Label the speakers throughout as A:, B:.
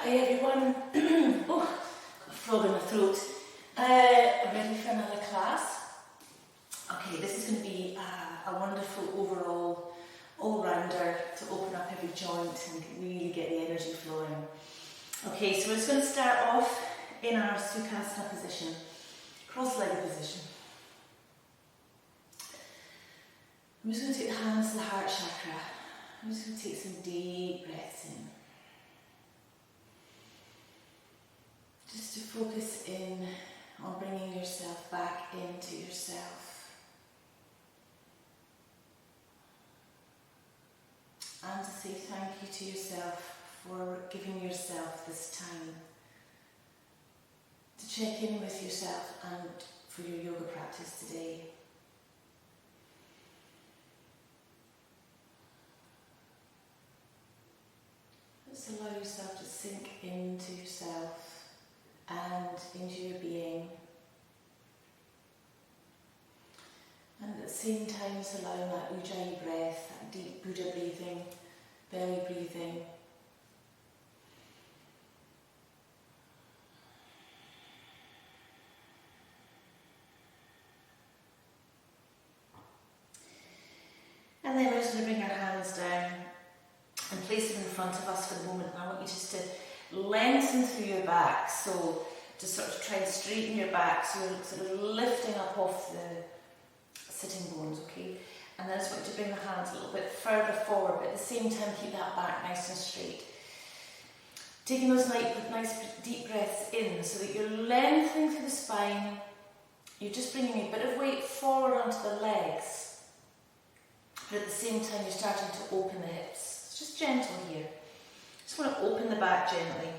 A: Hi everyone. Oh, got a frog in my throat. Ready for another class? Okay, this is going to be a wonderful overall all-rounder to open up every joint and really get the energy flowing. Okay, so we're just going to start off in our Sukhasana position, cross-legged position. I'm just going to take the hands to the heart chakra. I'm just going to take some deep breaths in. Just to focus in on bringing yourself back into yourself. And to say thank you to yourself for giving yourself this time to check in with yourself and for your yoga practice today. Just allow yourself to sink into yourself and into your being, and at the same time just allowing that Ujjayi breath, that deep Buddha breathing, belly breathing. And then we're just going to bring our hands down and place them in front of us for the moment. And I want you just to lengthen through your back, so just sort of try and straighten your back, so you're sort of lifting up off the sitting bones, okay? And then I just want you to bring the hands a little bit further forward, but at the same time keep that back nice and straight. Taking those nice deep breaths in so that you're lengthening through the spine, you're just bringing a bit of weight forward onto the legs, but at the same time you're starting to open the hips. It's just gentle here. Just want to open the back gently.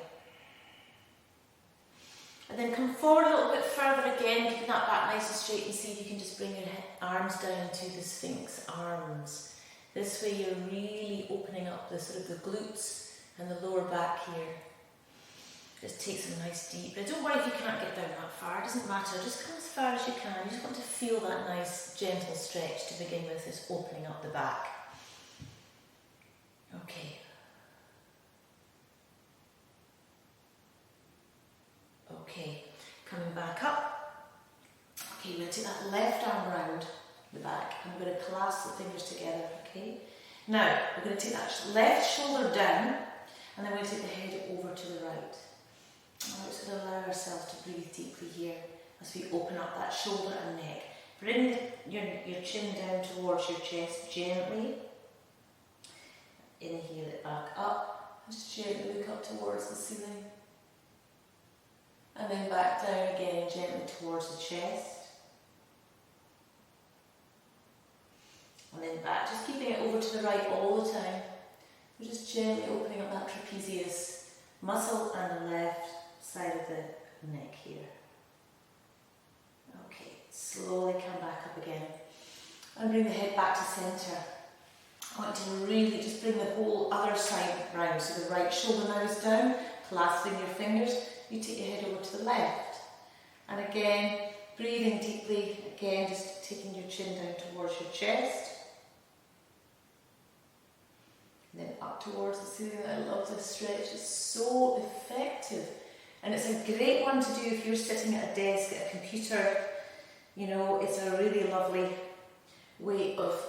A: And then come forward a little bit further again, keeping that back nice and straight, and see if you can just bring your arms down to the Sphinx arms. This way you're really opening up the sort of the glutes and the lower back here. Just take some nice deep breath. Don't worry if you can't get down that far, it doesn't matter, just come as far as you can. You just want to feel that nice gentle stretch to begin with, this opening up the back. Okay. Okay, coming back up. Okay, we're going to take that left arm around the back and we're going to clasp the fingers together, okay? Now, we're going to take that left shoulder down and then we're going to take the head over to the right. And we're just going to allow ourselves to breathe deeply here as we open up that shoulder and neck. Bring your chin down towards your chest gently. Inhale it back up. Just gently look up towards the ceiling. And then back down again, gently towards the chest. And then back, just keeping it over to the right all the time. We're just gently opening up that trapezius muscle and the left side of the neck here. Okay, slowly come back up again. And bring the head back to centre. I want you to really just bring the whole other side round. So the right shoulder now is down, clasping your fingers. You take your head over to the left. And again, breathing deeply. Again, just taking your chin down towards your chest. And then up towards the ceiling. I love this stretch. It's so effective. And it's a great one to do if you're sitting at a desk, at a computer. You know, it's a really lovely way of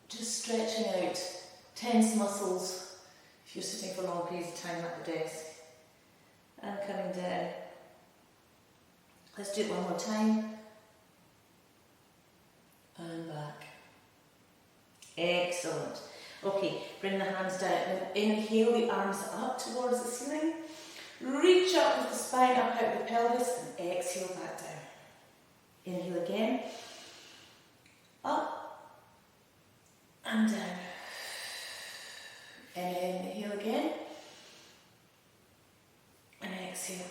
A: just stretching out tense muscles if you're sitting for long periods of time at the desk. And coming down. Let's do it one more time. And back. Excellent. Okay, bring the hands down. Now inhale the arms up towards the ceiling. Reach up with the spine up out the pelvis and exhale back down. Inhale again. Up and down. And inhale again. And exhale.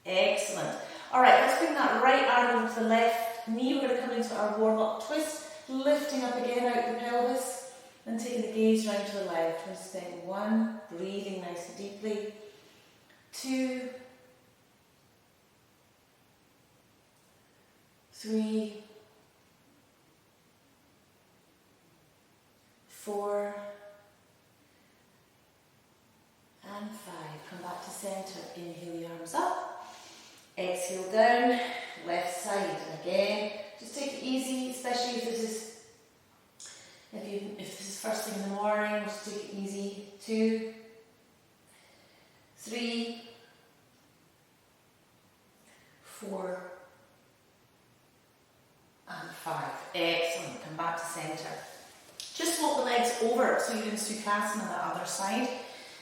A: Excellent. Alright, let's bring that right arm over to the left knee. We're going to come into our warm-up twist, lifting up again out the pelvis, and taking the gaze round to the left. We're staying 1, breathing nice and deeply. 2, 3, 4, centre, inhale your arms up, exhale down, left side, and again, just take it easy, especially if this is first thing in the morning, just take it easy. 2, 3, 4, and 5. Excellent. Come back to centre. Just walk the legs over so you're in Sukhasana on the other side.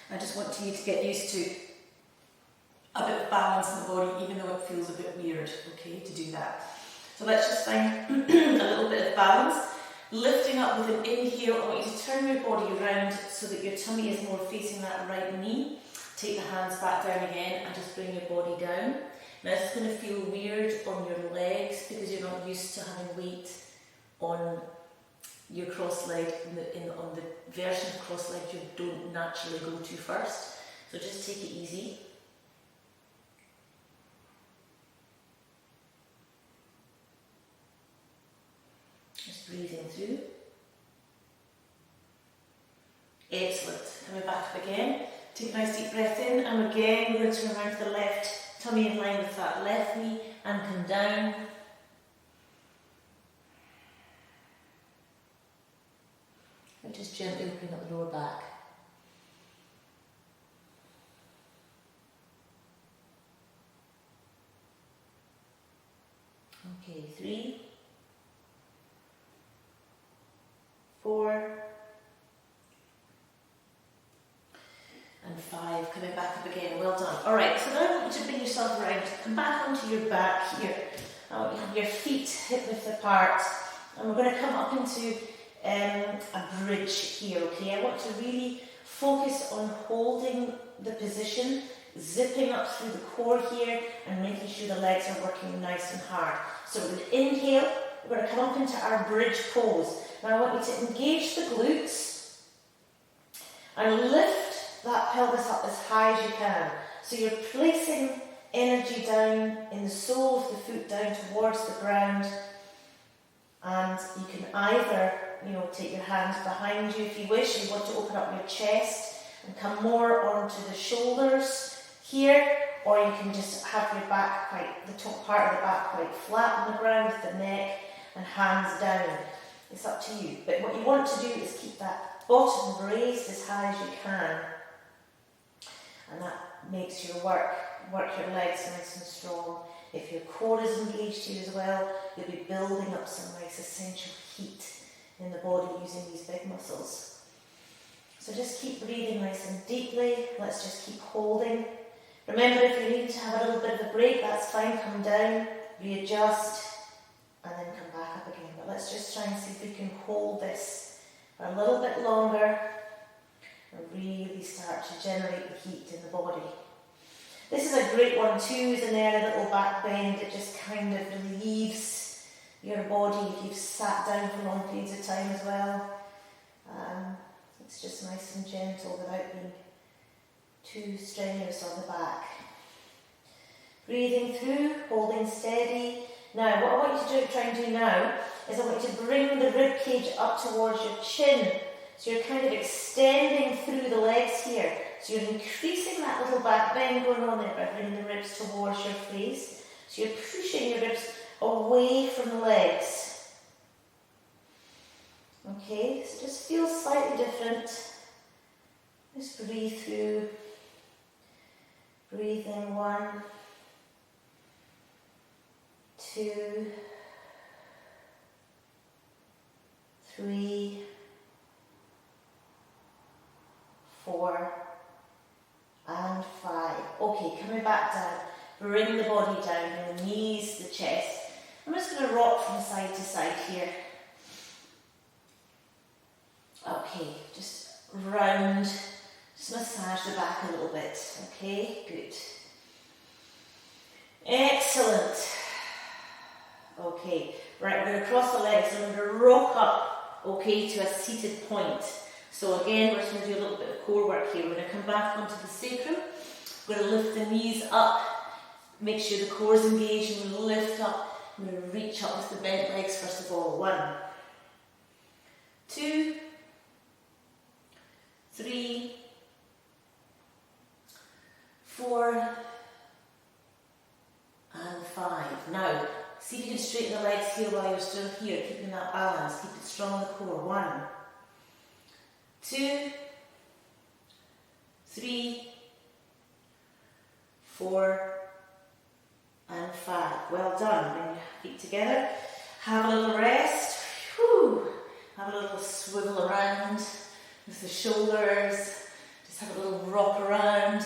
A: I just want you to get used to a bit of balance in the body, even though it feels a bit weird, okay, to do that. So let's just find a little bit of balance. Lifting up with an inhale, I want you to turn your body around so that your tummy is more facing that right knee. Take the hands back down again and just bring your body down. Now this is going to feel weird on your legs because you're not used to having weight on your cross-leg, on the version of cross-leg you don't naturally go to first. So just take it easy. Just breathing through. Excellent. Coming back up again. Take a nice deep breath in, and again we're going to turn around to the left, tummy in line with that left knee, and come down. And just gently opening up the lower back. Okay, 3, 4, and 5. Coming back up again. Well done. Alright, so now I want you to bring yourself around. Come back onto your back here. I want you to have your feet hip width apart. And we're going to come up into a bridge here, okay? I want to really focus on holding the position, zipping up through the core here, and making sure the legs are working nice and hard. So with an inhale, we're going to come up into our bridge pose. Now I want you to engage the glutes and lift that pelvis up as high as you can. So you're placing energy down in the sole of the foot down towards the ground, and you can either, take your hands behind you if you wish. You want to open up your chest and come more onto the shoulders here, or you can just have your back the top part of the back quite flat on the ground with the neck and hands down. It's up to you. But what you want to do is keep that bottom raised as high as you can. And that makes your work your legs nice and strong. If your core is engaged here as well, you'll be building up some nice essential heat in the body using these big muscles. So just keep breathing nice and deeply. Let's just keep holding. Remember, if you need to have a little bit of a break, that's fine. Come down, readjust, and then come back up again. But let's just try and see if we can hold this for a little bit longer and really start to generate the heat in the body. This is a great one too, isn't there? A little back bend that just kind of relieves your body if you've sat down for long periods of time as well. It's just nice and gentle without being too strenuous on the back. Breathing through, holding steady. Now, what I want you to try and do now is I want you to bring the rib cage up towards your chin. So you're kind of extending through the legs here. So you're increasing that little back bend going on there by bringing the ribs towards your face. So you're pushing your ribs away from the legs. Okay, so just feel slightly different. Just breathe through. Breathe in 1, 2, 3, 4, and 5. Okay, coming back down. Bring the body down, bring the knees, the chest. I'm just going to rock from side to side here. Okay, just round, just massage the back a little bit. Okay, good. Excellent. Okay, right, we're going to cross the legs and we're going to rock up, okay, to a seated point. So again, we're just going to do a little bit of core work here. We're going to come back onto the sacrum. We're going to lift the knees up, make sure the core is engaged, and we'll lift up. I'm going to reach up with the bent legs first of all. 1, 2, 3, 4, exhale while you're still here, keeping that balance. Keep it strong in the core. 1, 2, 3, 4, and 5. Well done. Bring your feet together. Have a little rest. Whew. Have a little swivel around with the shoulders. Just have a little rock around.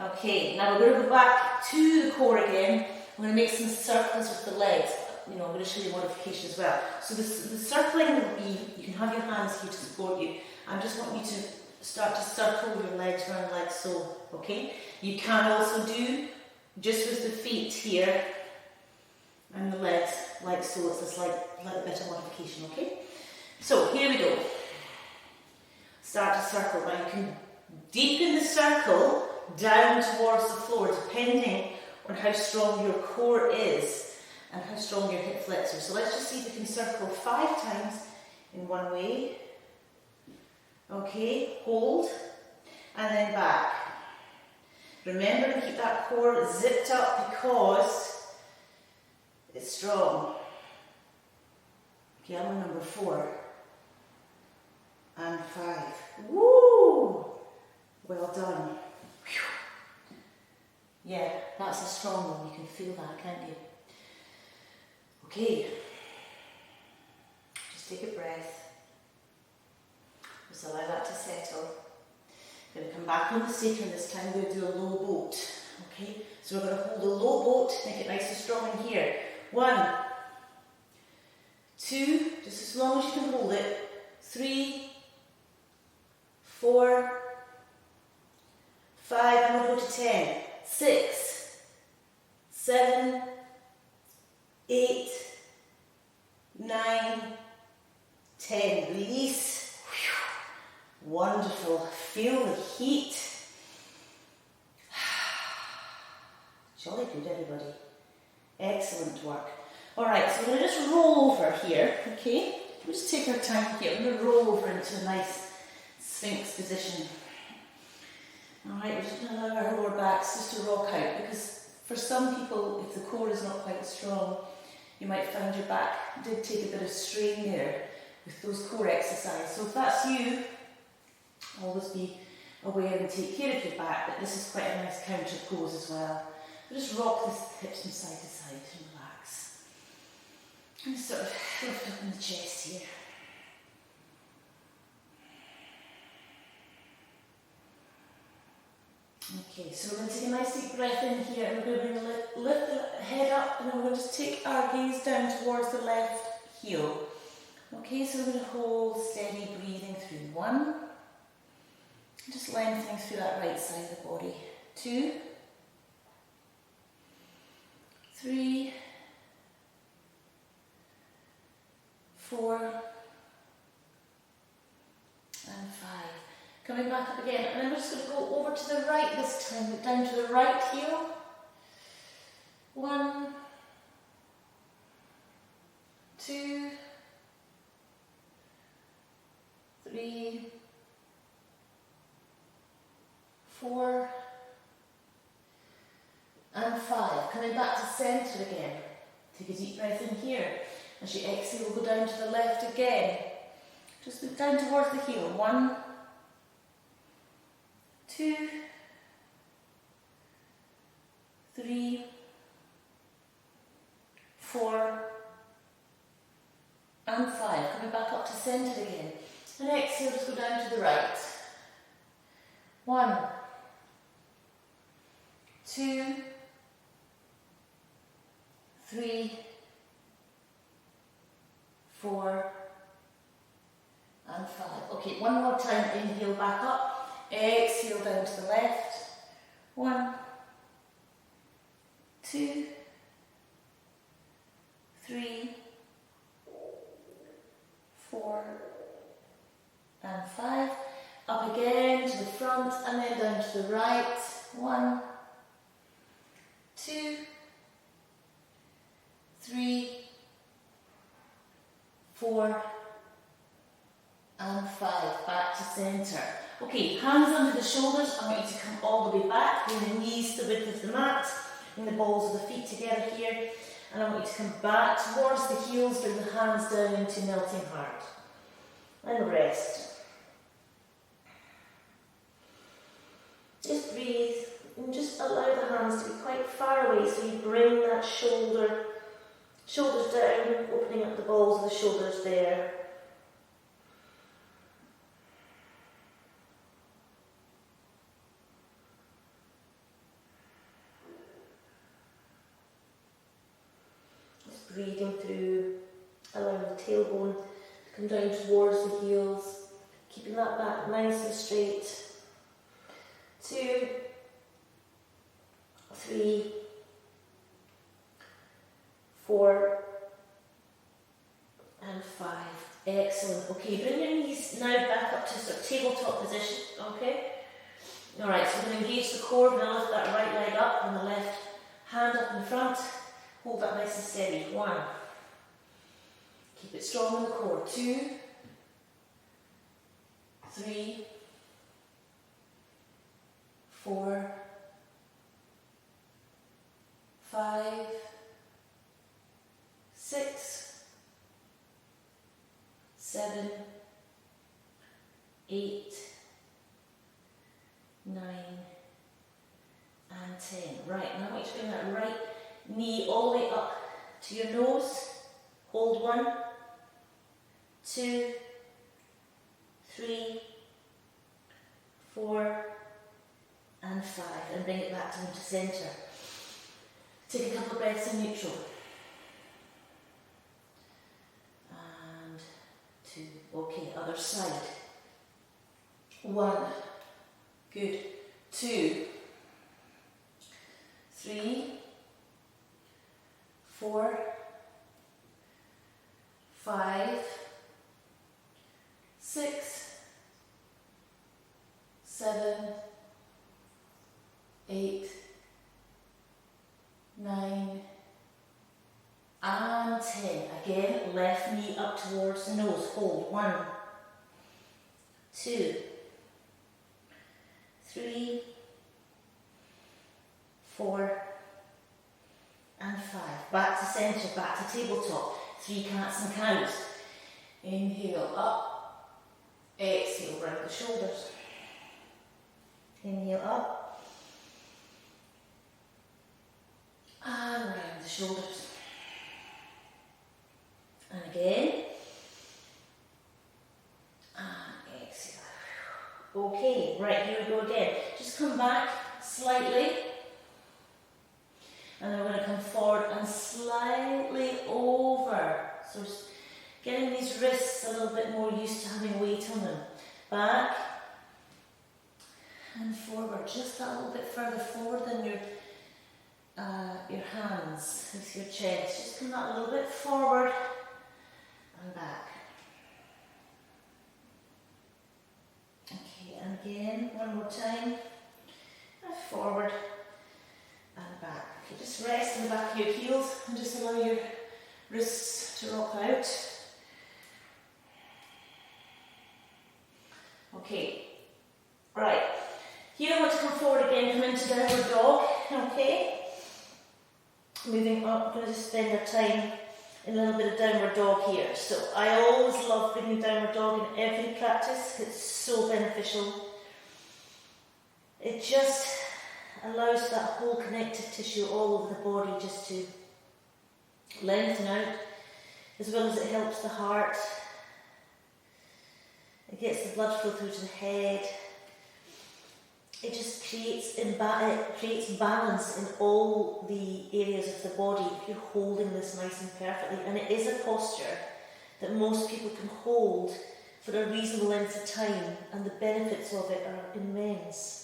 A: Okay, now we're going to go back to the core again. I'm going to make some circles with the legs. I'm going to show you modification as well. So the circling will be, you can have your hands here to support you. I just want you to start to circle your legs around like so, okay? You can also do just with the feet here and the legs like so. It's a slight little bit of modification, okay? So here we go. Start to circle. Now you can deepen the circle down towards the floor depending on how strong your core is and how strong your hip flexor. So let's just see if we can circle 5 times in one way. Okay, hold, and then back. Remember to keep that core zipped up because it's strong. Okay, I'm on number 4. And 5. Woo! Well done. Whew. Yeah, that's a strong one. You can feel that, can't you? Okay. Just take a breath. Just allow that to settle. Going to come back on the sacrum this time. We're going to do a low boat. Okay? So we're going to hold a low boat, make it nice and strong in here. 1, 2, just as long as you can hold it. 3, 4, 5, I'm going to go to 10. 6, 7, 8, 9, 10. Release. Whew. Wonderful. Feel the heat. Jolly good, everybody. Excellent work. Alright, so we're going to just roll over here, okay? We'll just take our time here. We're going to roll over into a nice Sphinx position. Alright, we're just going to allow our lower backs just to rock out, because for some people, if the core is not quite strong, you might find your back did take a bit of strain there with those core exercises. So if that's you, always be aware and take care of your back, but this is quite a nice counter pose as well. So just rock the hips from side to side and relax. And sort of lift up in the chest here. Okay, so we're going to take a nice deep breath in here, and we're going to lift the head up, and then we're going to just take our gaze down towards the left heel. Okay, so we're going to hold steady breathing through. 1, just lengthening through that right side of the body. 2, 3, 4, and 5. Coming back up again, and then we're just going to go over to the right this time, down to the right heel. 1, 2, 3, 4, and 5. Coming back to centre again. Take a deep breath in here. As you exhale, we'll go down to the left again. Just look down towards the heel. 1, 2, 3, 4, and 5. Coming back up to centre again. And exhale, just go down to the right. 1, 2, 3, 4, and 5. Okay, one more time. Inhale back up. Exhale down to the left. 1, 2, 3, 4, and 5. Up again to the front and then down to the right. 1, 2, 3, 4, and 5. Back to centre. Okay, hands under the shoulders. I want you to come all the way back. Bring the knees to the width of the mat. Bring the balls of the feet together here. And I want you to come back towards the heels, bring the hands down into melting heart. And rest. Just breathe and just allow the hands to be quite far away, so you bring that shoulders down, opening up the balls of the shoulders there. Just breathing through, allowing the tailbone to come down towards the heels, keeping that back nice and straight. 2, 3, 4, and 5. Excellent. Okay, bring your knees now back up to sort of tabletop position. Okay? Alright, so we're going to engage the core. We're going to lift that right leg up and the left hand up in front. Hold that nice and steady. 1. Keep it strong in the core. 2, 3, 4, 5, 6, 7, 8, 9, and 10. Right, now I want you to bring that right knee all the way up to your nose. Hold 1, 2, 3, 4, and 5, and bring it back down to centre. Take a couple of breaths in neutral. And 2. Okay, other side. 1. Good. 2, 3, 4, 5, 6, 7, 8, 9, and 10. Again, left knee up towards the nose. Hold. 1, 2, 3, 4, and 5. Back to centre, back to tabletop. 3 cats and cows. Inhale up. Exhale, round the shoulders. Inhale up. And round the shoulders. And again. And exhale. Okay, right, here we go again. Just come back slightly. And then we're going to come forward and slightly over. So just getting these wrists a little bit more used to having weight on them. Back and forward, just a little bit further forward than your hands with your chest. Just come that a little bit forward and back. Okay, and again, one more time. And forward and back. Okay, just rest in the back of your heels and just allow your wrists to rock out. Okay, right. Here I want to come forward again, come into downward dog, okay? Moving up, I'm going to just spend our time in a little bit of downward dog here. So I always love bringing downward dog in every practice. It's so beneficial. It just allows that whole connective tissue all over the body just to lengthen out, as well as it helps the heart. It gets the blood flow through to the head. It just creates balance in all the areas of the body if you're holding this nice and perfectly. And it is a posture that most people can hold for a reasonable length of time, and the benefits of it are immense.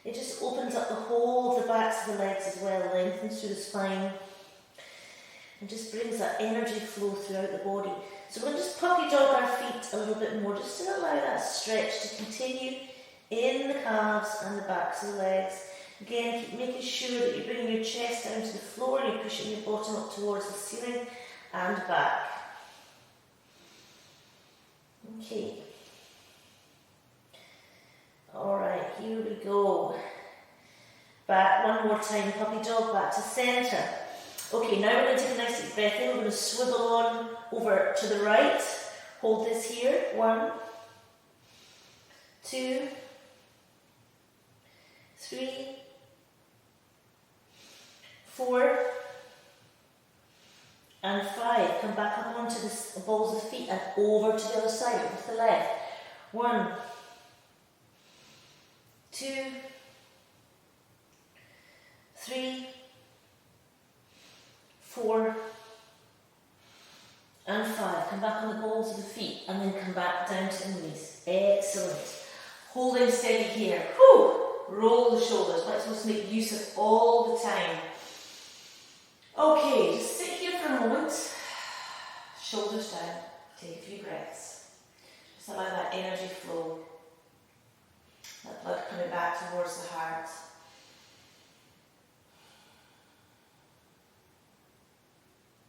A: It just opens up the whole of the backs of the legs as well, lengthens through the spine, and just brings that energy flow throughout the body. So we'll just puppy dog our feet a little bit more, just to allow that stretch to continue in the calves and the backs of the legs. Again, keep making sure that you're bringing your chest down to the floor and you're pushing your bottom up towards the ceiling and back. Okay. Alright, here we go. Back one more time, puppy dog, back to centre. Okay, now we're going to take a nice deep breath in. We're going to swivel on over to the right. Hold this here. 1, 2, 3, 4, and 5. Come back up onto the balls of feet and over to the other side with the left. 1, 2, 3, 4, and 5. Come back on the balls of the feet and then come back down to the knees. Excellent. Holding steady here. Whew. Roll the shoulders. Let's just make use of all the time. Okay, just sit here for a moment. Shoulders down. Take a few breaths. Just allow that energy flow. That blood coming back towards the heart.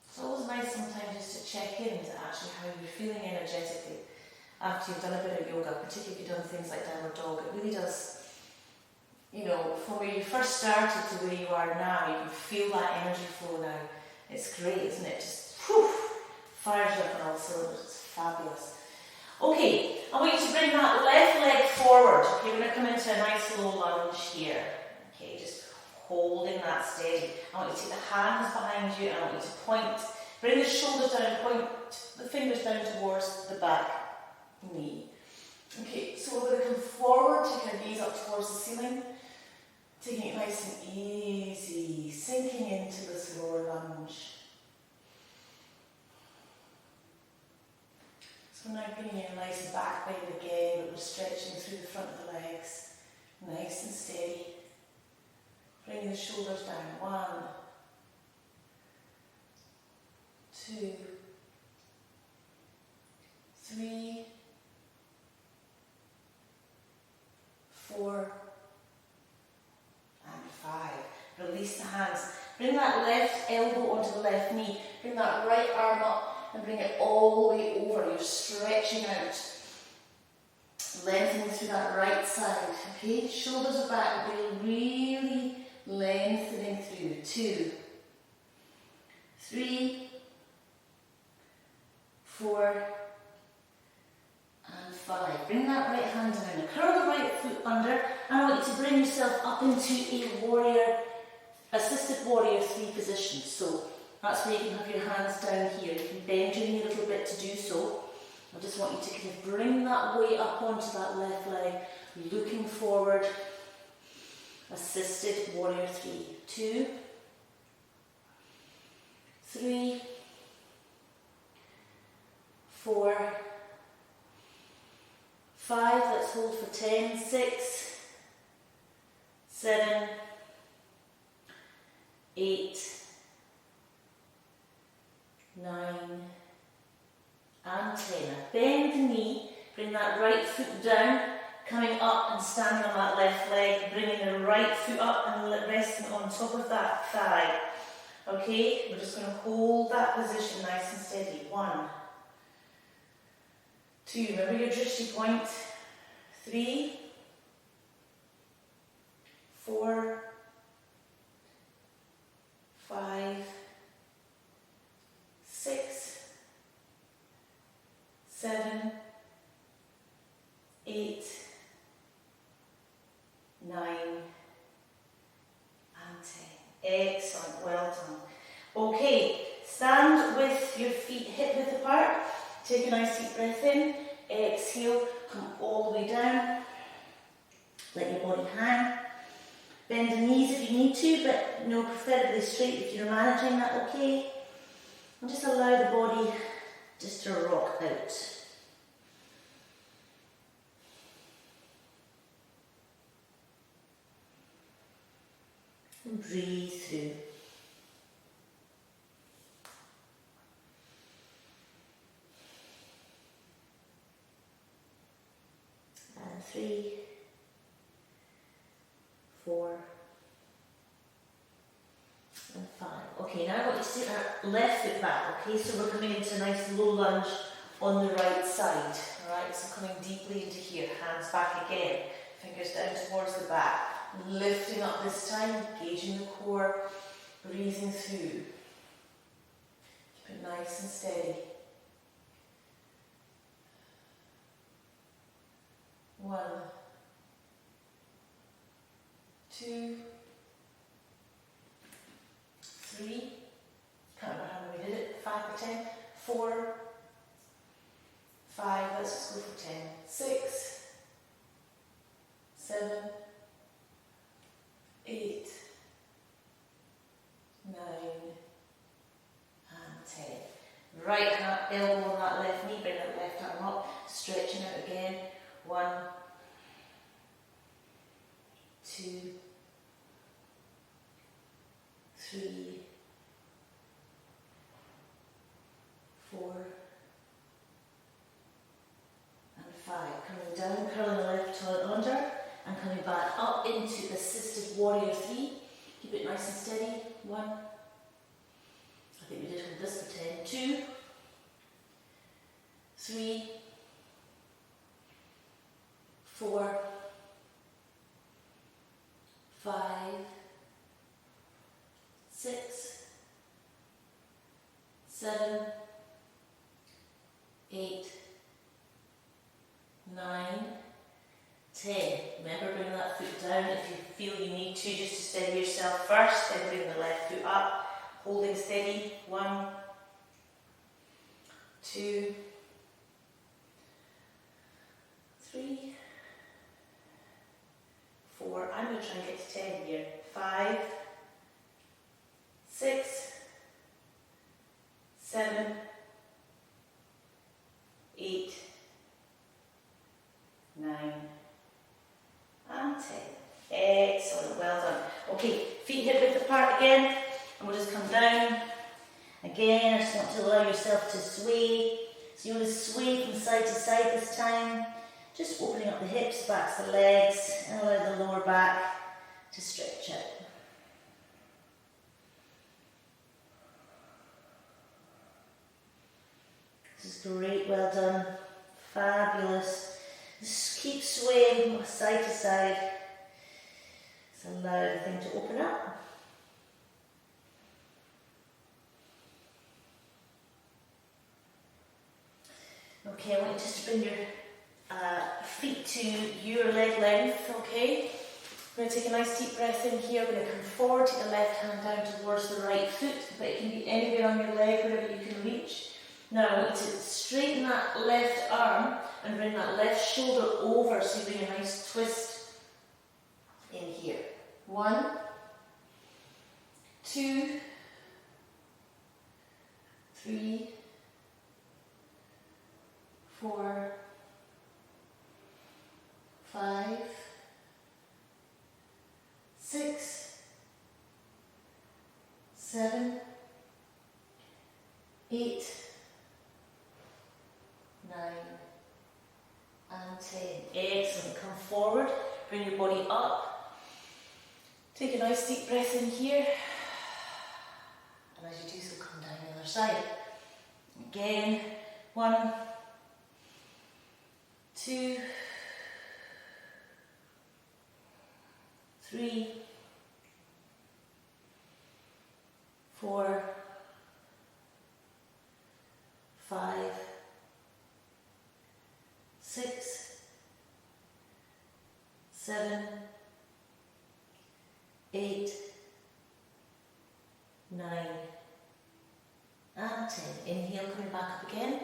A: It's always nice sometimes just to check in to actually how you're feeling energetically after you've done a bit of yoga, particularly if you've done things like downward dog. It really does, you know, from where you first started to where you are now, you can feel that energy flow now. It's great, isn't it? Just whew, fires you up on all cylinders. It's fabulous. Okay, I want you to bring that left leg forward. Okay, we're going to come into a nice low lunge here. Okay, just holding that steady. I want you to take the hands behind you and I want you to point, bring the shoulders down and point the fingers down towards the back knee. Okay, so we're going to come forward, take our knees up towards the ceiling, taking it nice and easy, sinking into this lower lunge. So now bringing in a nice back bend again, but we're stretching through the front of the legs, nice and steady. Bringing the shoulders down. 1, 2, 3, 4, and 5. Release the hands. Bring that left elbow onto the left knee. Bring that right arm up and bring it all the way over. You're stretching out. Lengthening through that right side. Okay, shoulders are back. We're really lengthening through. 2, 3, 4, and 5. Bring that right hand down. Curl the right foot under, and I want you to bring yourself up into a assisted warrior 3 position. So that's where you can have your hands down here. You can bend your knee a little bit to do so. I just want you to kind of bring that weight up onto that left leg, looking forward. Assisted warrior 3. 2, 3, 4, 5. Let's hold for 10. 6, 7, 8, 9, and 10. Bend the knee, bring that right foot down, coming up and standing on that left leg, bringing the right foot up and resting on top of that thigh. Okay, we're just going to hold that position nice and steady. 1, 2, remember your drishti point. 3, 4, 5, 6, 7, 8, 9, and 10. Excellent, well done. Okay, stand with your feet hip width apart. Take a nice deep breath in. Exhale, come all the way down. Let your body hang. Bend the knees if you need to, but preferably straight if you're managing that, okay? And just allow the body just to rock out. And breathe through. And 3, 4, and 5. Okay, now I want you to take our left foot back, okay? So we're coming into a nice low lunge on the right side, alright? So coming deeply into here, hands back again, fingers down towards the back, lifting up this time, engaging the core, breathing through. But nice and steady. 1, 2, 3, can't remember how many we did it, 5 or 10, 4, 5, let's just go for 10, 6, 7, 8, 9, and 10. Right elbow on that left knee, bring that left arm up, stretching out again. 1, 2, 3, 4, and 5. Coming down, curling the left toe under, and coming back up into assisted warrior 3. Keep it nice and steady. 1. I think we did hold this for 10. 2, 3, 4, 5, 6, 7, 8, 9, 10. Remember, bring that foot down if you feel you need to, just to steady yourself first, then bring the left foot up, holding steady. 1, 2, 3, 4, I'm going to try and get to 10 here. 5, 6, 7, 8, 9, and 10. Excellent, well done. Okay, feet hip width apart again, and we'll just come down. Again, I just want to allow yourself to sway. So you want to sway from side to side this time. Just opening up the hips, backs the legs, and allow the lower back to stretch out. This is great, well done, fabulous. Just keep swaying side to side. Just allow everything to open up. Okay, I want you just to bring your feet to your leg length, okay? We're going to take a nice deep breath in here. We're going to come forward, take the left hand down towards the right foot, but it can be anywhere on your leg, wherever you can reach. Now I want you to straighten that left arm and bring that left shoulder over, so you bring a nice twist in here. 1, 2, 3, 4, 5, 6, 7, 8, 9, and 10. Excellent. Come forward, bring your body up. Take a nice deep breath in here. And as you do so, come down the other side. Again, 1, 2, 3, 4, 5, 6, 7, 8, 9, and 10. Inhale, coming back up again.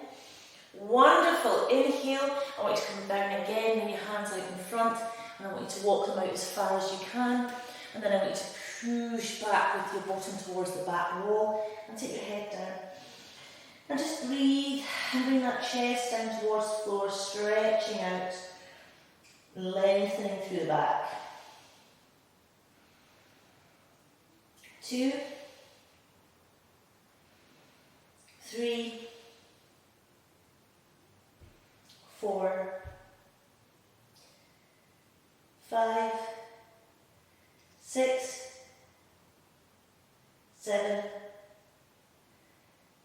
A: Wonderful. Inhale. I want you to come down again, bring your hands out in front, and I want you to walk them out as far as you can. And then I want you to push back with your bottom towards the back wall and take your head down. And just breathe and bring that chest down towards the floor, stretching out, lengthening through the back. 2, 3, 4, 5, 6, 7,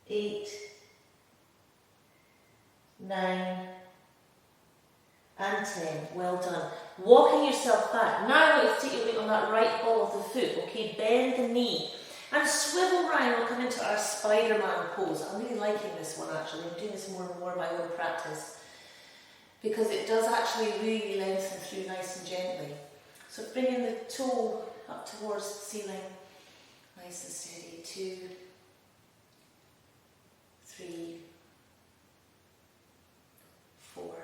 A: 8, 9, and 10. Well done. Walking yourself back. Now I want you to take your weight on that right ball of the foot. Okay, bend the knee. And swivel round, we'll come into our Spider-Man pose. I'm really liking this one actually. I'm doing this more and more in my own practice because it does actually really lengthen through nice and gently. So bringing the toe up towards the ceiling, nice and steady. 2, 3, 4,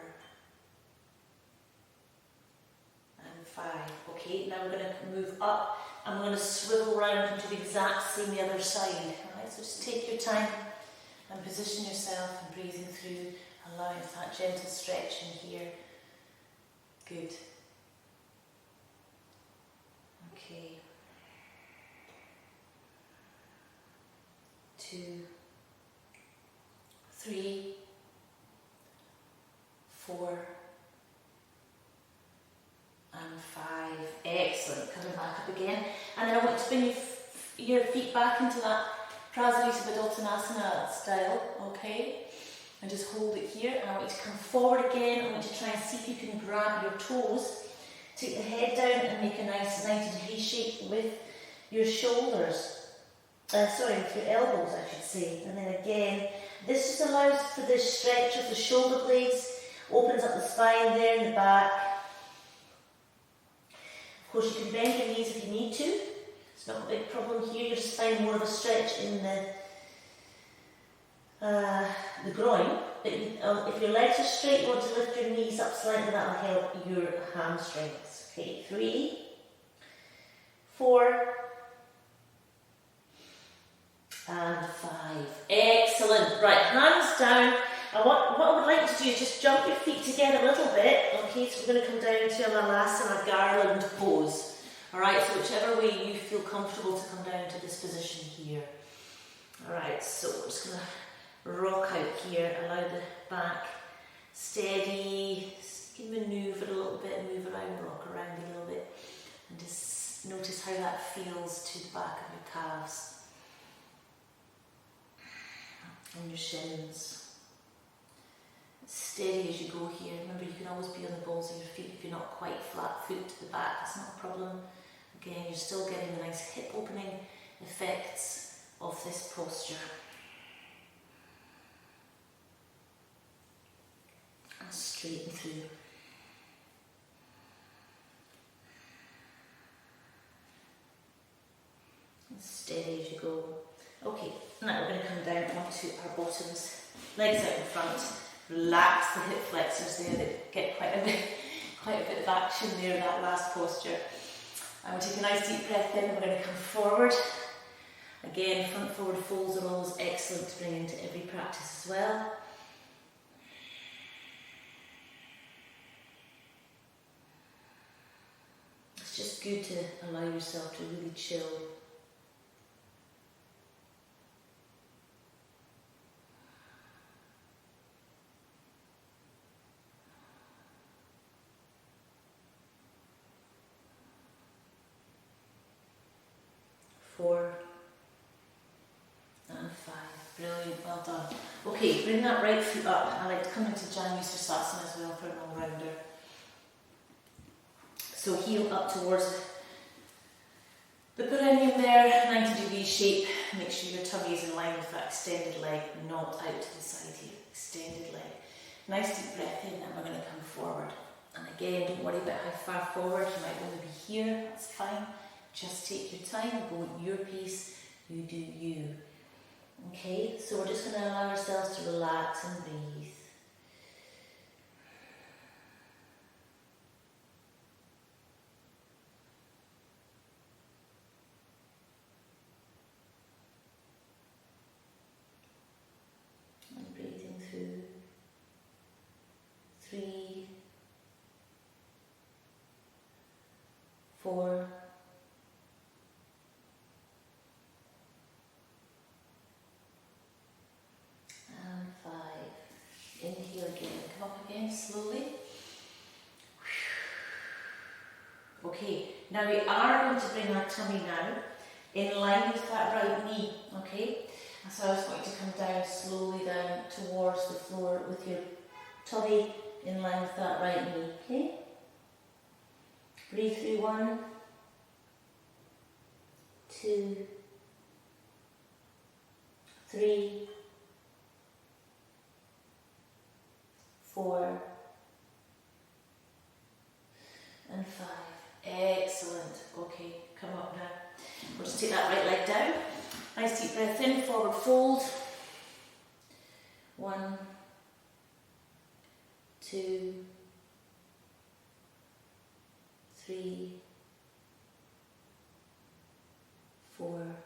A: and 5. Okay, now we're going to move up and we're going to swivel round and do the exact same the other side. Alright, so just take your time and position yourself and breathing through, allowing for that gentle stretch in here. Good. Okay. 2, 3, 4, and 5. Excellent. Coming back up again. And then I want to bring your feet back into that Prasarita style, okay? And just hold it here. And I want you to come forward again. I want you to try and see if you can grab your toes. Take the head down and make a nice 90-degree shape with your shoulders. With your elbows, I should say. And then again, this just allows for this stretch of the shoulder blades, opens up the spine there in the back. Of course, you can bend your knees if you need to. It's not a big problem here. You're just finding more of a stretch in the groin. But if your legs are straight, you want to lift your knees up slightly. That will help your hamstrings. Okay, 3, 4, and 5. Excellent. Right, hands down. And what I would like you to do is just jump your feet together a little bit. Okay, so we're going to come down to a Malasana garland pose. Alright, so whichever way you feel comfortable to come down to this position here. Alright, so we're just going to rock out here, allow the back steady, manoeuvre a little bit, move around, rock around a little bit, and just notice how that feels to the back of your calves. And your shins. Steady as you go here. Remember, you can always be on the balls of your feet if you're not quite flat foot to the back. It's not a problem. Again, you're still getting the nice hip opening effects of this posture. And straighten through. And steady as you go. Okay, now we're going to come down onto our bottoms, legs out in front, relax the hip flexors there, they get quite a bit of action there in that last posture. And we'll take a nice deep breath in, we're going to come forward. Again, front forward folds are always excellent to bring into every practice as well. It's just good to allow yourself to really chill. Four and 5. Brilliant, well done. Okay, bring that right foot up. I like to come into Janushirasana as well for an all-rounder. So heel up towards the perineum there, 90-degree shape. Make sure your tummy is in line with that extended leg, not out to the side here. Extended leg. Nice deep breath in, and we're going to come forward. And again, don't worry about how far forward. You might only be here, that's fine. Just take your time, go at your pace, you do you. Okay, so we're just going to allow ourselves to relax and breathe. And breathing through 3, 4, and 5. Inhale again, come up again slowly. Okay, now we are going to bring our tummy now in line with that right knee, okay? And so I just want you to come down slowly down towards the floor with your tummy in line with that right knee, okay? Breathe through 1, 2, 3, 4, and 5. Excellent. Okay, come up now. We'll just take that right leg down. Nice deep breath in, forward fold. 1, 2, 3, 4,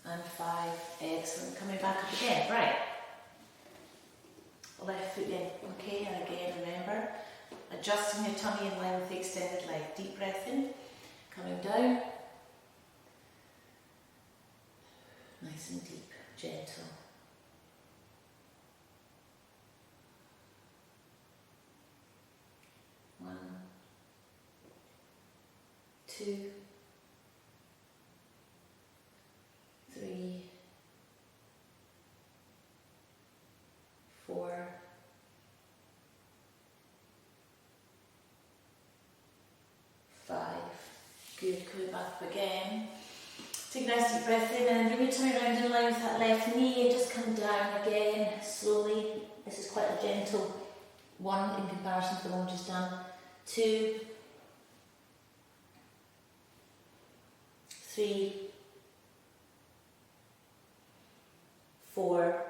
A: and 5. Excellent. Coming back up again. Right. Left foot in. Okay, and again, remember, adjusting your tummy in line with the extended leg. Deep breath in, coming down. Nice and deep, gentle. 1, 2, 3, 4, 5. Good, coming back up again. Take a nice deep breath in and bring your tummy round in line with that left knee and just come down again slowly. This is quite a gentle one in comparison to the one we just done. 2, 3, 4,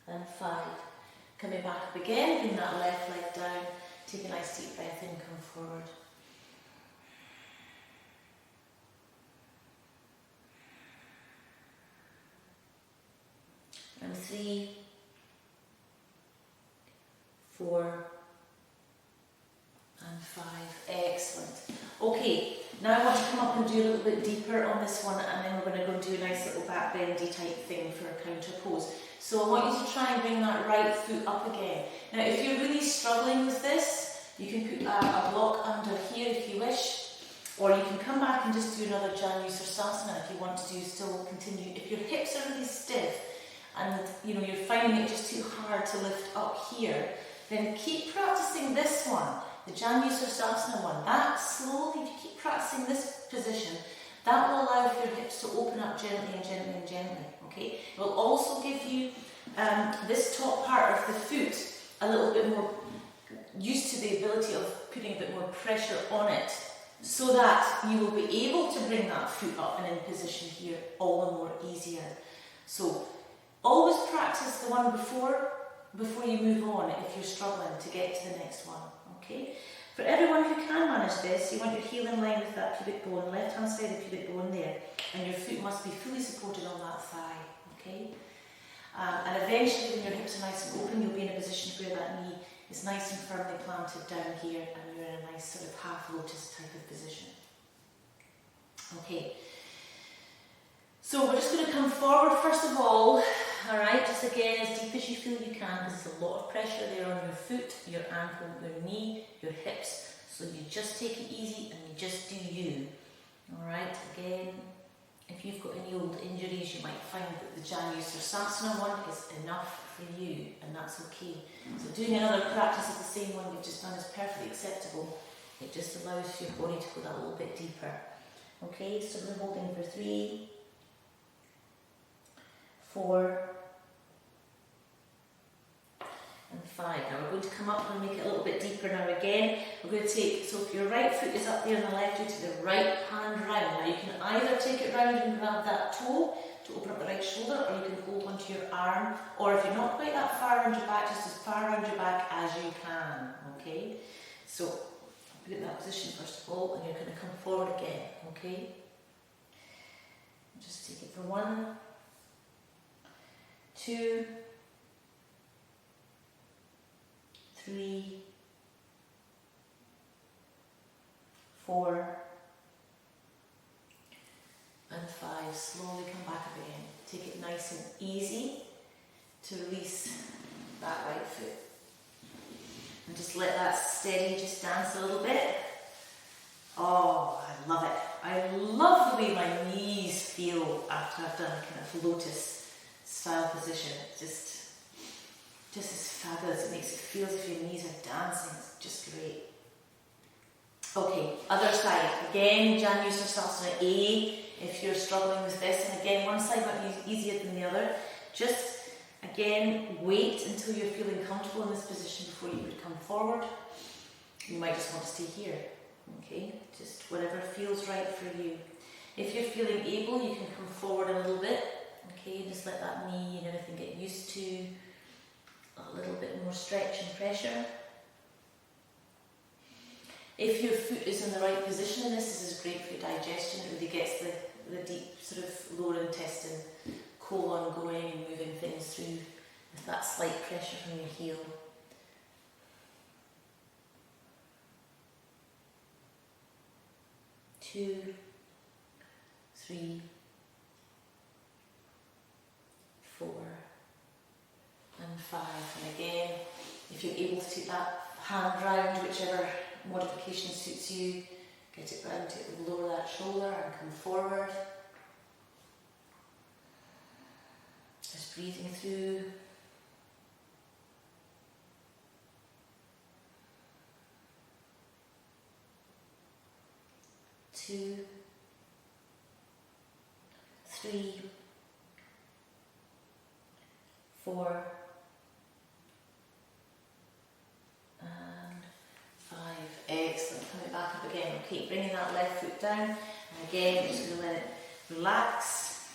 A: and 5. Coming back up again, bring that left leg down. Take a nice deep breath in, come forward. And 3, 4, and 5. Excellent. Okay, now I want to come up and do a little bit deeper on this one, and then we're going to go and do a nice little back bendy type thing for a counter pose. So I want you to try and bring that right foot up again. Now if you're really struggling with this, you can put a block under here if you wish, or you can come back and just do another Janusarsasana if you want to do still continue. If your hips are really stiff and you're finding it just too hard to lift up here, then keep practicing this one, the Janusarsasana one. That slowly, if you keep practicing this position, that will allow for your hips to open up gently and gently and gently, okay? It will also give you this top part of the foot a little bit more used to the ability of putting a bit more pressure on it, so that you will be able to bring that foot up and in position here all the more easier. So always practice the one before you move on if you're struggling to get to the next one, okay? For everyone who can manage this, you want your heel in line with that pubic bone, left hand side of the pubic bone there, and your foot must be fully supported on that thigh, okay? And eventually when your hips are nice and open, you'll be in a position where that knee is nice and firmly planted down here and you're in a nice sort of half lotus type of position. Okay, so we're just going to come forward first of all, alright, just again as deep as you feel you can, because there's a lot of pressure there on your foot, your ankle, your knee, your hips, so you just take it easy and you just do you. Alright, again, if you've got any old injuries, you might find that the Janusarsasana one is enough for you, and that's okay. So doing another practice of the same one you've just done is perfectly acceptable. It just allows for your body to go that little bit deeper. Okay, so we're holding for 3, 4, and 5. Now we're going to come up and make it a little bit deeper now again. We're going to take, so if your right foot is up there on the left, you take the right hand round. Now you can either take it round and grab that toe to open up the right shoulder, or you can hold onto your arm, or if you're not quite that far around your back, just as far around your back as you can, okay? So put it in that position first of all, and you're going to come forward again, okay? Just take it for 1, 2, 3, 4, and 5. Slowly come back up again. Take it nice and easy to release that right foot. And just let that steady, just dance a little bit. Oh, I love it. I love the way my knees feel after I've done a kind of lotus style position. Just as fabulous. It makes it feel as if your knees are dancing. It's just great. Okay, other side. Again, Jan used Sirsasana A if you're struggling with this. And again, one side might be easier than the other. Just, again, wait until you're feeling comfortable in this position before you would come forward. You might just want to stay here. Okay, just whatever feels right for you. If you're feeling able, you can come forward a little bit. Okay, just let that knee and everything get used to a little bit more stretch and pressure. If your foot is in the right position in this is great for your digestion. It really gets the deep sort of lower intestine, colon going and moving things through with that slight pressure from your heel. Two, three, four, and five. And again, if you're able to take that hand round, whichever modification suits you, get it round to lower that shoulder and come forward. Just breathing through. Two, three, four, and five. Excellent. Coming back up again. Okay, bringing that left foot down. And again, I'm just going to let it relax.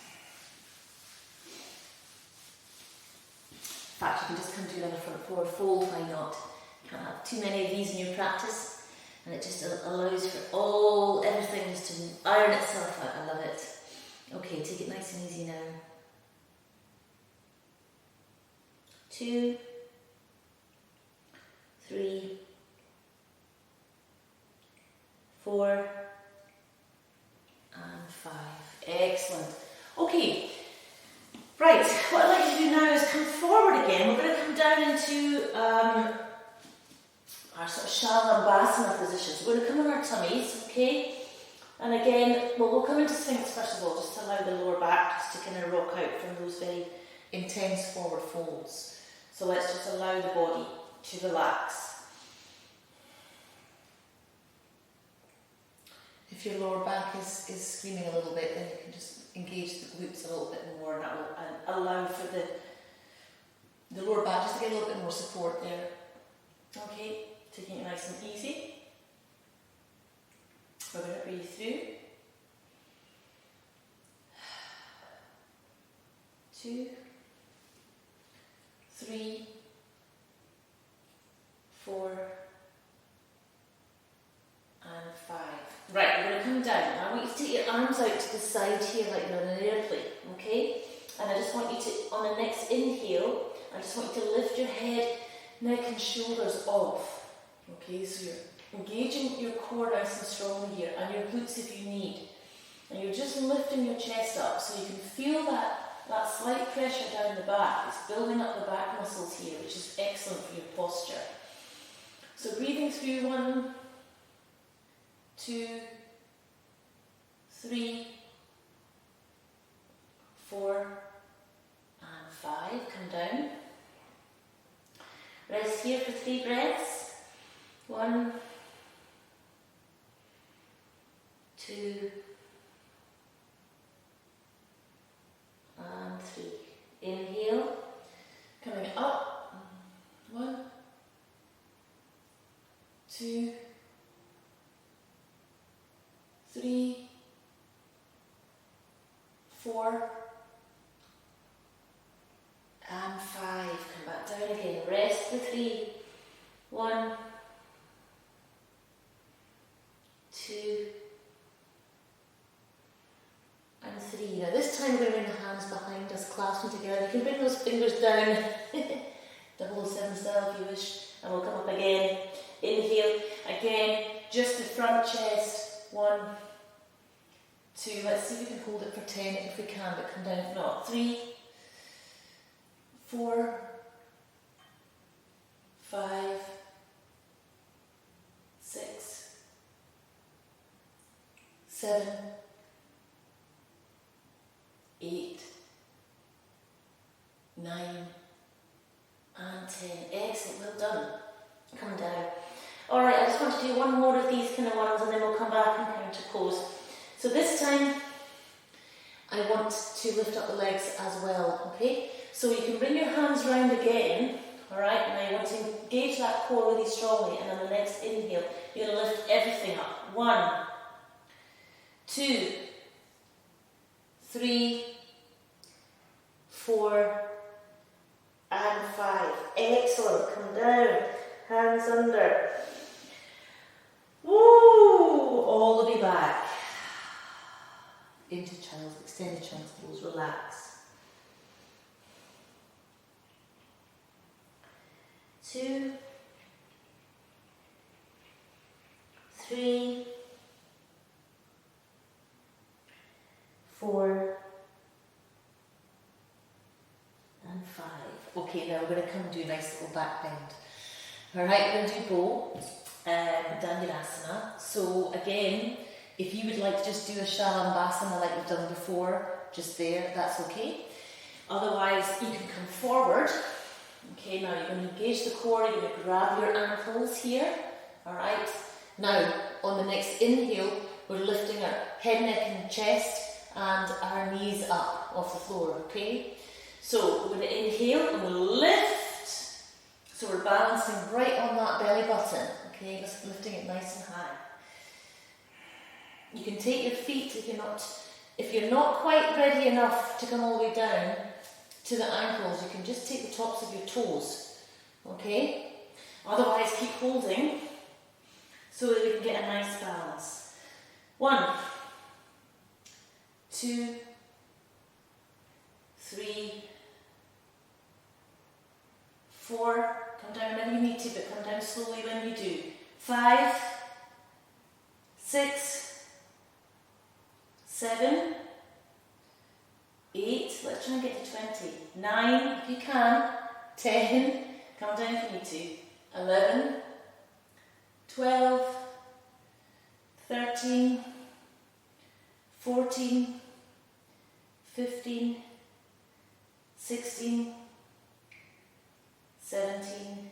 A: In fact, you can just come to on the front forward fold. Why not? You can't have too many of these in your practice. And it just allows for everything just to iron itself out. I love it. Okay, take it nice and easy now. Two, three, four, and five. Excellent. Okay, right, what I'd like to do now is come forward again. We're going to come down into our sort of Shavasana position. So we're going to come on our tummies, okay? And again, we'll come into Sphinx first of all, just to allow the lower back just to kind of rock out from those very intense forward folds. So let's just allow the body to relax. If your lower back is screaming a little bit, then you can just engage the glutes a little bit more, and that will allow for the lower back just to get a little bit more support there. Okay, taking it nice and easy. We're going to breathe through. 2, 3, 4, and 5. Right, we're going to come down. Now I want you to take your arms out to the side here like you're on an airplane, okay? And I just want you to, on the next inhale, I just want you to lift your head, neck and shoulders off. Okay, so you're engaging your core nice and strongly here, and your glutes if you need. And you're just lifting your chest up so you can feel that slight pressure down the back. It's building up the back muscles here, which is excellent for your posture. So breathing through 1, 2, 3, 4, and 5. Come down. Rest here for 3 breaths. 1, 2, and 3. Inhale, coming up. 1, 2, 3, 4, and 5. Come back down again. Rest for 3. 1, 2, and 3. Now this time we're going to bring the hands behind us, clasping together. You can bring those fingers down, 007 style if you wish, and we'll come up again. Inhale, again, just the front chest. 1, 2, let's see if we can hold it for 10 if we can, but come down if not. 3, 4, 5, 6, 7, 8, 9, and 10. Excellent, well done. Come down. Alright, I just want to do one more of these kind of ones and then we'll come back and counter pose. So this time, I want to lift up the legs as well, okay? So you can bring your hands round again, alright? And I want to engage that core really strongly, and on the next inhale, you're going to lift everything up. 1, 2, 3, 4, and 5. Excellent. Come down, hands under. Woo! All the way back. Into child's, extended child's pose, relax. 2, 3, 4, and 5. Okay, now we're going to come and do a nice little back bend. Alright, we're going to do bow, Dhanurasana. So again, if you would like to just do a Shalambhasana like we've done before, just there, that's okay. Otherwise, you can come forward. Okay, now you're going to engage the core, you're going to grab your ankles here. Alright, now on the next inhale, we're lifting our head, neck and chest and our knees up off the floor, okay? So we're going to inhale and we'll lift. So we're balancing right on that belly button, okay? Just lifting it nice and high. You can take your feet if you're not quite ready enough to come all the way down to the ankles, you can just take the tops of your toes, okay? Otherwise, keep holding so that we can get a nice balance. 1, 2, 3, 4, come down when you need to, but come down slowly when you do. 5, 6, 7, 8, let's try and get to 20. 9, if you can. 10, come down if you need to. 11, 12, 13, 14, 15, 16, 17,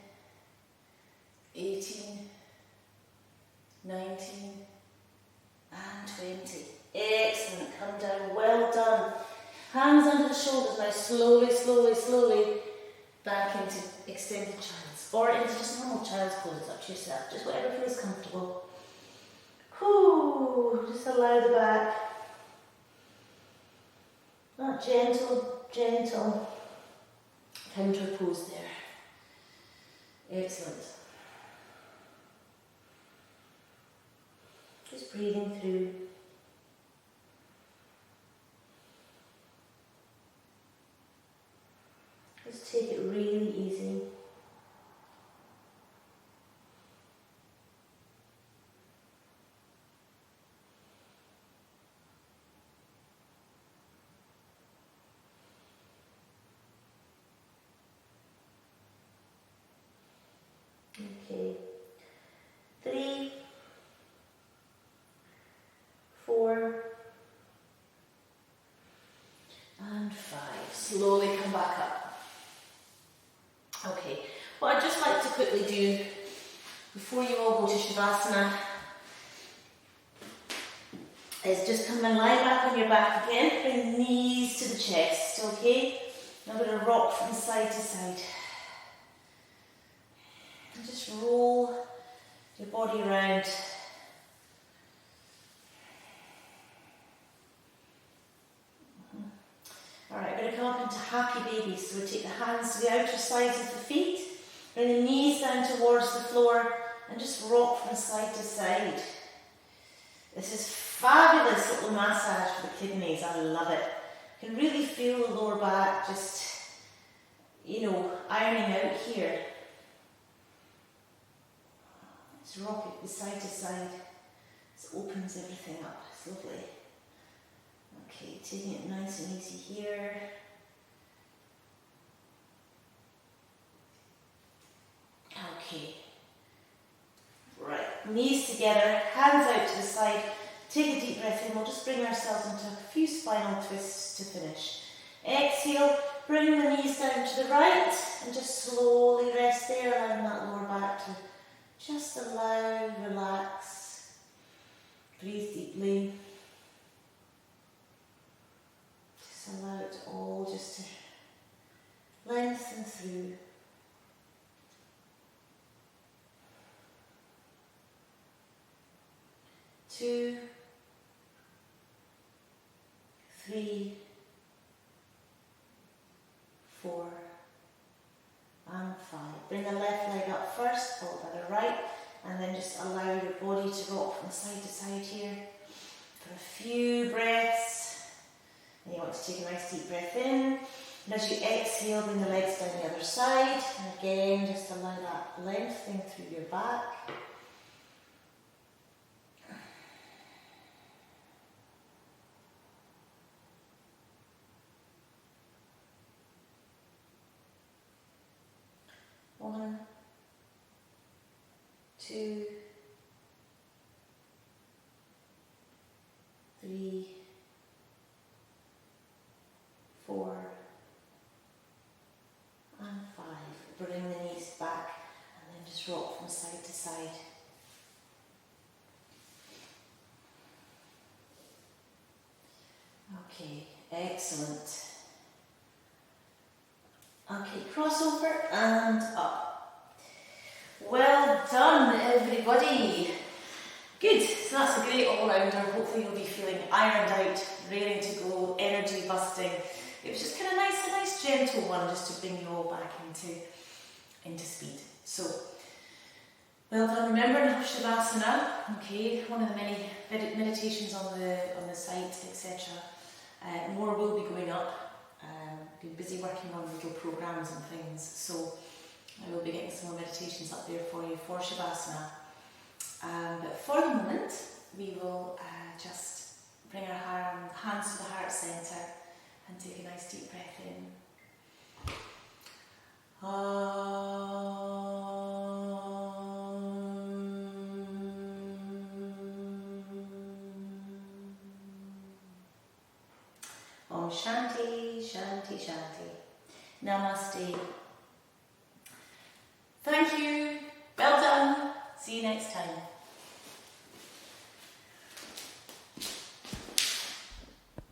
A: 18, 19, and 20. Excellent, come down, well done. Hands under the shoulders now, slowly, slowly, slowly back into extended child's, or into just normal child's pose. It's up to yourself, just whatever feels comfortable. Whoo, just allow the back. That gentle, gentle counter pose there. Excellent. Just breathing through. Just take it really easy. Okay. 3, 4, and 5. Slowly come back up. Okay, what I'd just like to quickly do before you all go to Shavasana is just come and lie back on your back again, bring the knees to the chest, okay? I'm going to rock from side to side. And just roll your body around. Alright, we're going to come up into happy baby. So we take the hands to the outer sides of the feet, bring the knees down towards the floor, and just rock from side to side. This is fabulous little massage for the kidneys. I love it. You can really feel the lower back just, ironing out here. Just rock it side to side. This opens everything up. It's lovely. Okay, taking it nice and easy here. Okay. Right, knees together, hands out to the side. Take a deep breath in. We'll just bring ourselves into a few spinal twists to finish. Exhale, bring the knees down to the right and just slowly rest there, allowing that lower back to Just allow, relax, breathe deeply. Just allow it all just to lengthen through. 2, 3, 4, and 5. Bring the left leg up first, followed by the right, and then just allow your body to rock from side to side here for a few breaths. And you want to take a nice deep breath in. And as you exhale, bring the legs down the other side. And again, just allow that lengthening through your back. One, 2, 3, 4, and 5. Bring the knees back and then just rock from side to side. Okay, excellent. Okay, crossover and up. Well done, everybody. Good, so that's a great all-rounder. Hopefully you'll be feeling ironed out, raring to go, energy busting. It was just kind of a nice gentle one just to bring you all back into speed. So, well done. Remember Shavasana, okay, one of the many meditations on the site, etc. More will be going up. Been busy working on little programs and things, so I will be getting some more meditations up there for you for Shavasana. But for the moment, we will just bring our hands to the heart centre and take a nice deep breath in. Om Shanti, Shanti, Shanti. Namaste. Thank you. Well done. See you next time.